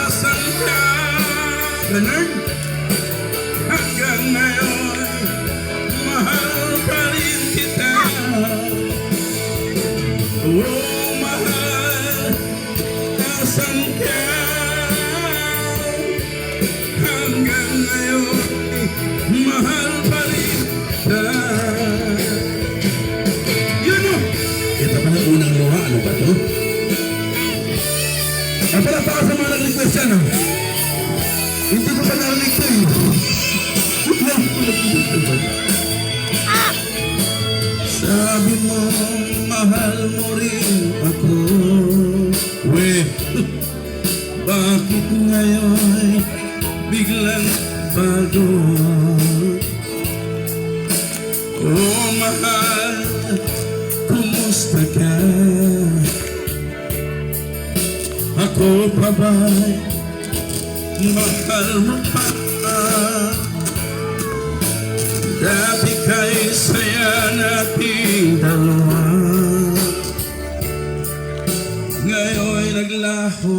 Asan ka, Leonard? Hanggang ngayon, mahal pa rin kita. Oh, mahal, asan ka? Hanggang ngayon, mahal pa rin kita. Yun o! Ito pa na unang luha. Ano ba ito? Ang pala pa sa mga nag-request yan, ha? Hindi ko pa narinig ito, eh. Sabi mo, mahal mo rin ako. Weh, bakit ngayon biglang bago? Oh, mahal, kumusta ka? Ako pa ba'y mahal mo pa? Dati kay saya nating dalawa, ngayon'y naglaho,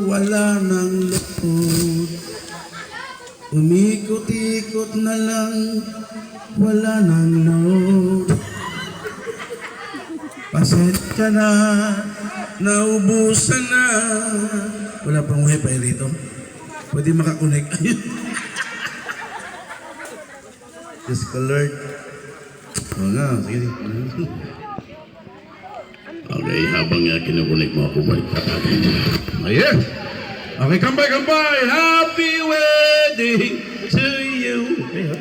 wala nang loob. Umikot-ikot na lang, wala nang load. Pasensya na, naubusan na. Wala pang wifi rito. Pwede makakonek. Diyos ko, Lord. O nga, sige. Okay, habang kinukunik mo ako, balik pa tayo. Ayan. Okay, kambay, kambay. Happy wedding to you. Okay,